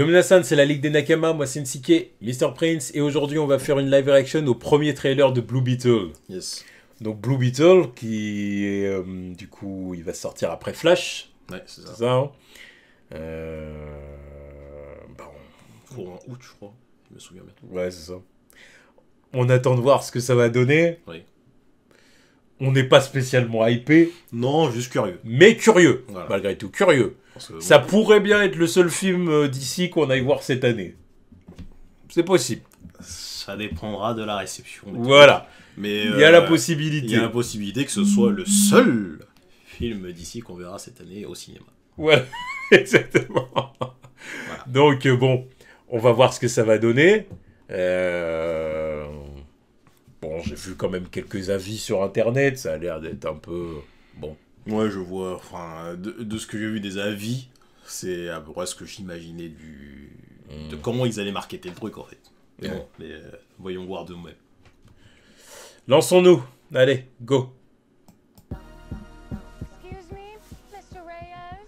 Yominasan, c'est la Ligue des Nakama, moi c'est Nsike, Mr. Prince, et aujourd'hui on va faire une live reaction au premier trailer de Blue Beetle. Yes. Donc Blue Beetle, qui est, du coup, il va sortir après Flash. Ouais, c'est ça. C'est ça, hein. Pour en août, je crois. Je me souviens bien. Ouais, c'est ça. On attend de voir ce que ça va donner. Oui. On n'est pas spécialement hypé, Non, juste curieux. mais curieux. Voilà. Malgré tout, curieux. Parce que, Ça pourrait bien être le seul film d'ici qu'on aille voir cette année. C'est possible. ça dépendra de la réception. Voilà. Mais Il y a la possibilité. Il y a la possibilité que ce soit le seul film d'ici qu'on verra cette année au cinéma. Ouais, exactement. Voilà. Donc, bon, on va voir ce que ça va donner. Bon, j'ai vu quand même quelques avis sur Internet. Ça a l'air d'être un peu... Bon. Ouais, je vois. Enfin, de ce que j'ai vu des avis, c'est à peu près ce que j'imaginais de comment ils allaient marketer le truc, en fait. Mais bon, voyons voir de nous-mêmes. Lançons-nous. Allez, go. Excuse me, Mr. Reyes?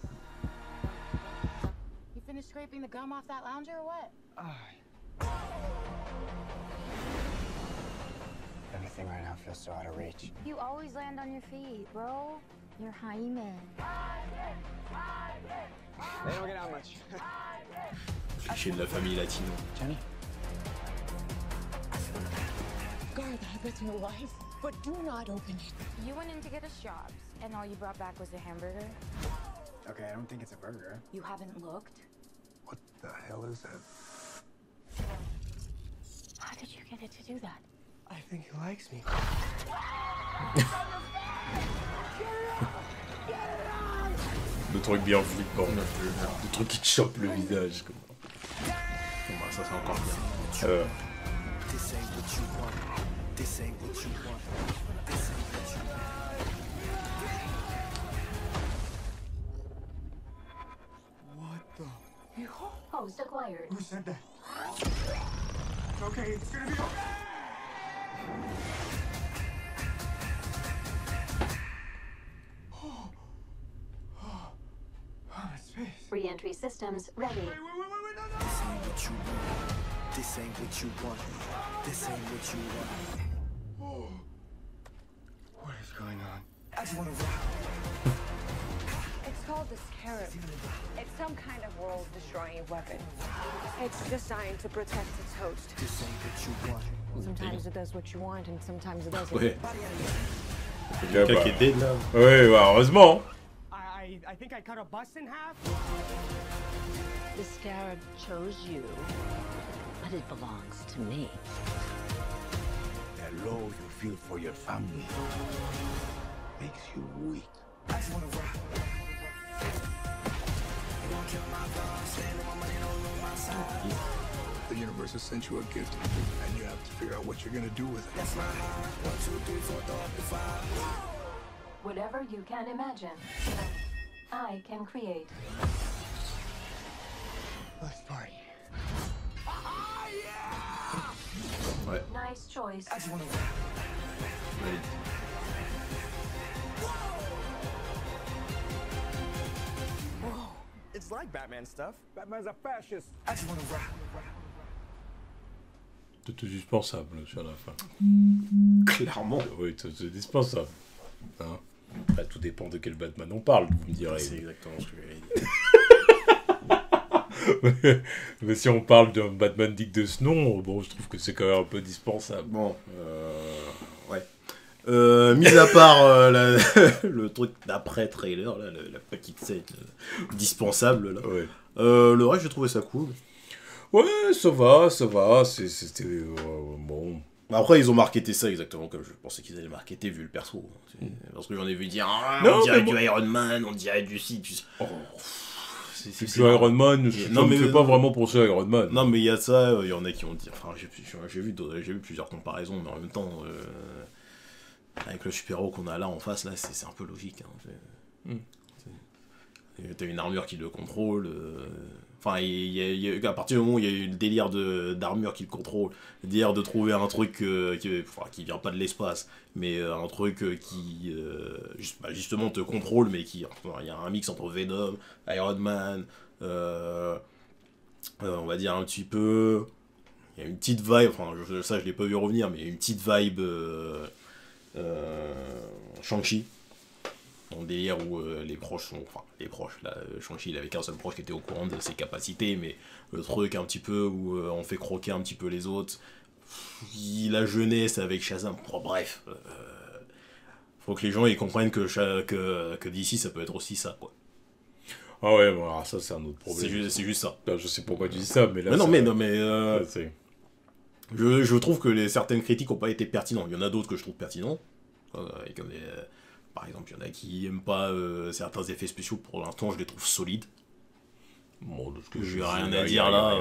You finished scraping the gum off that lounger or what? Everything right now feels so out of reach. You always land on your feet, bro. You're Jaime. They don't get out much. Cliché de la famille latine. Jenny? Guard that with your life, but do not open it. You went in to get us jobs, and all you brought back was a hamburger? Okay, I don't think it's a burger. You haven't looked? What the hell is that? How did you get it to do that? I think he likes me. Le truc bien flippant. Le truc qui te chope le visage. Quoi. Bon, bah, ça, c'est encore bien. Host acquired. Who said that? It's okay, it's gonna be okay. Re-entry systems ready. Wait, no. This ain't what you want. This ain't what you want. This ain't what you want. What is going on? I just wanna rock. It's called the Scarab. It's some kind of world-destroying weapon. It's designed to protect its host. This ain't what you want. Sometimes it does what you want, and sometimes it doesn't. Ouais. Yeah, Quelqu'un bah. qui est dead, là. Ouais, bah, heureusement. I think I cut a bus in half. The Scarab chose you, but it belongs to me. That love you feel for your family makes you weak. I just wanna rock. The universe has sent you a gift, and you have to figure out what you're gonna do with it. That's my heart. 1, 2, 3, 4, 5. Whatever you can imagine, I can create. Let's party. Ouais. Nice choice. I just wanna rock. Ouais. It's like Batman stuff. Batman's a fascist. I just wanna rock. Tout dispensable sur la fin. Clairement. Oui, c'est dispensable. Hein, bah, tout dépend de quel Batman on parle, vous me direz. C'est exactement ce que j'allais dire. Mais si on parle d'un Batman digne de ce nom, bon, je trouve que c'est quand même un peu dispensable. Bon, ouais. Mis à part le truc d'après-trailer, là, la petite scène dispensable, là. Ouais. Le reste, j'ai trouvé ça cool. Ouais, ça va, c'était bon. Après, ils ont marketé ça exactement comme je pensais qu'ils allaient marketer vu le perso. Parce que j'en ai vu dire, Non, on dirait mais du Iron Man, on dirait du site. C'est du Iron Man, je Non, ne mais fais pas vraiment pour ce Iron Man. Non, mais il y a ça, il y en a qui ont dit. Enfin, j'ai vu plusieurs comparaisons, mais en même temps, avec le super-héros qu'on a là en face, là, c'est un peu logique. Hein. T'as une armure qui le contrôle. Enfin, à partir du moment où il y a eu le délire d'armure qui le contrôle, le délire de trouver un truc qui vient pas de l'espace, mais un truc qui justement te contrôle, mais il y a un mix entre Venom, Iron Man, on va dire un petit peu... Il y a une petite vibe, enfin ça je l'ai pas vu revenir, mais il y a une petite vibe Shang-Chi. Dans le délire où les proches sont... Enfin, les proches, là, Shang-Chi il avait qu'un seul proche qui était au courant de ses capacités, mais le truc un petit peu où on fait croquer un petit peu les autres. La jeunesse avec Shazam, bref. Faut que les gens ils comprennent que d'ici ça peut être aussi ça, quoi. Ah ouais, bon, alors ça c'est un autre problème. C'est juste ça. Ben, je sais pourquoi tu dis ça, mais là... Mais non, mais... c'est... Je trouve que certaines critiques n'ont pas été pertinentes. Il y en a d'autres que je trouve pertinents. Comme par exemple, il y en a qui n'aiment pas certains effets spéciaux. Pour l'instant, je les trouve solides. Bon, j'ai rien à dire là.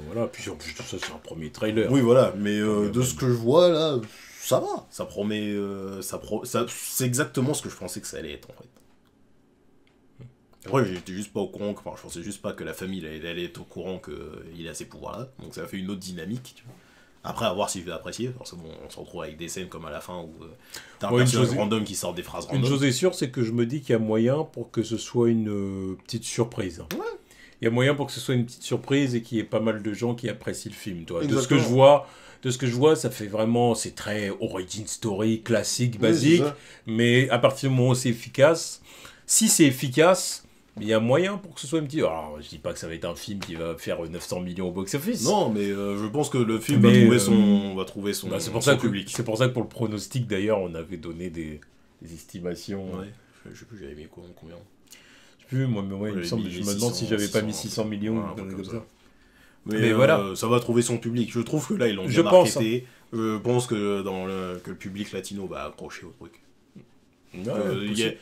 Voilà, puis en plus tout ça, c'est un premier trailer. Oui, voilà, mais de ce que je vois là, ça va. Ça promet. C'est exactement ce que je pensais que ça allait être en fait. Après, j'étais juste pas au courant. Enfin, je pensais juste pas que la famille elle allait être au courant qu'il a ces pouvoirs là. Donc ça a fait une autre dynamique, tu vois. Après, à voir si je vais apprécier. Forcément, on se retrouve avec des scènes comme à la fin où t'as un personnage random qui sort des phrases random. Une chose est sûre, c'est que je me dis qu'il y a moyen pour que ce soit une petite surprise. Ouais. Il y a moyen pour que ce soit une petite surprise et qu'il y ait pas mal de gens qui apprécient le film. Toi. De ce que je vois, ça fait vraiment... C'est très origin story, classique, basique. Mais à partir du moment où c'est efficace... Si c'est efficace... Il y a moyen pour que ce soit une petite... Alors, je dis pas que ça va être un film qui va faire 900 millions au box-office. Non, mais je pense que le film va trouver son c'est pour ça public. C'est pour ça que pour le pronostic, d'ailleurs, on avait donné des estimations. Ouais, je sais plus, j'avais mis combien. Je sais plus, moi, il me semble, je me demande si j'avais pas mis 600 millions ou comme ça. Mais voilà. Ça va trouver son public. Je trouve que là, ils l'ont bien marketé. Je pense que, que le public latino va accrocher au truc.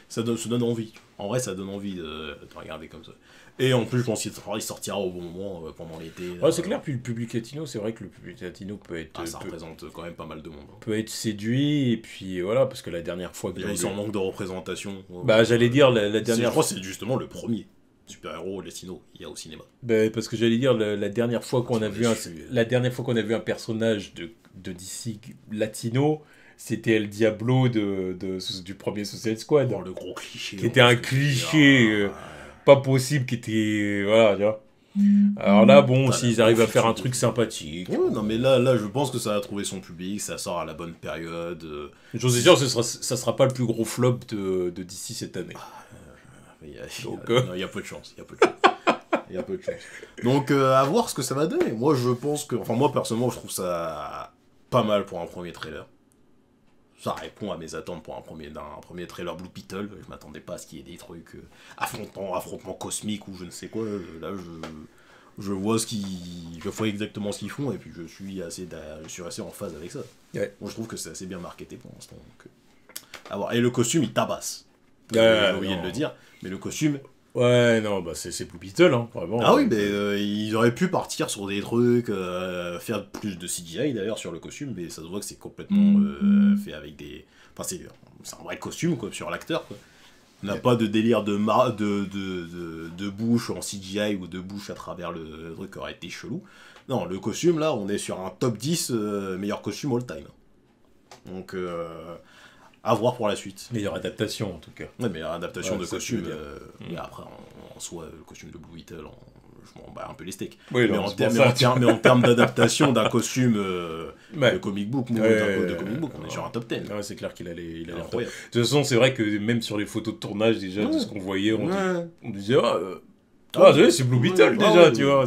Ça donne envie. En vrai, ça donne envie de regarder comme ça. Et en plus, je pense qu'il sortira au bon moment pendant l'été. Ouais, c'est clair, puis le public latino, c'est vrai que le public latino peut être... ça représente quand même pas mal de monde. Peut être séduit, et puis voilà, parce que la dernière fois que ils sont en manque de représentation. J'allais dire, la dernière... Je crois que c'est justement le premier super-héros latino il y a au cinéma. Parce que j'allais dire, la dernière fois qu'on a vu un personnage de DC latino... C'était El Diablo du premier Suicide Squad. Le gros cliché. Qui était un cliché pas possible, qui était... Voilà, tu vois. Alors là, bon, s'ils arrivent à faire un truc sympathique... Ouais, non, mais là, je pense que ça a trouvé son public, ça sort à la bonne période. Une chose est sûre, ça sera pas le plus gros flop de DC cette année. Il y a peu de chance, il y a peu de chance. Donc, à voir ce que ça va donner. Moi, je pense que... Enfin, moi, personnellement, je trouve ça pas mal pour un premier trailer. Ça répond à mes attentes pour un premier trailer Blue Beetle. Je m'attendais pas à ce qu'il y ait des trucs affrontements cosmiques ou je ne sais quoi. Là, je vois exactement ce qu'ils font et puis je suis assez en phase avec ça. Ouais. Moi, je trouve que c'est assez bien marketé pour l'instant. Et le costume, il tabasse. J'ai oublié de le dire, mais le costume... Ouais, non, c'est Blue Beetle, hein, vraiment. Ah oui, mais ils auraient pu partir sur des trucs, faire plus de CGI d'ailleurs sur le costume, mais ça se voit que c'est complètement fait avec des... Enfin, c'est un vrai costume, quoi, sur l'acteur, quoi. On n'a pas de délire de bouche en CGI ou de bouche à travers le truc qui aurait été chelou. Non, le costume, là, on est sur un top 10 meilleur costume all time. Donc... à voir pour la suite. Meilleure adaptation en tout cas. Ouais, meilleure adaptation de costume. Mais après, en soi, le costume de Blue Beetle, je m'en bats un peu les steaks. Oui, mais en termes d'adaptation d'un costume de comic book, on est sur un top 10. Ouais, c'est clair qu'il allait incroyable. De toute façon, c'est vrai que même sur les photos de tournage, déjà, de ce qu'on voyait, on disait... c'est Blue Beetle déjà, tu vois.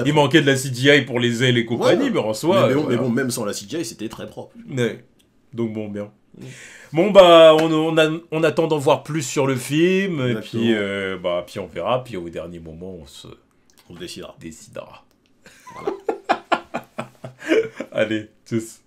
Il manquait de la CGI pour les ailes et compagnie, mais en soi... Mais bon, même sans la CGI, c'était très propre. Ouais. Donc bon, bien. Bon on attend d'en voir plus sur le film et puis on verra, puis au dernier moment on décidera. Voilà. Allez, tchuss.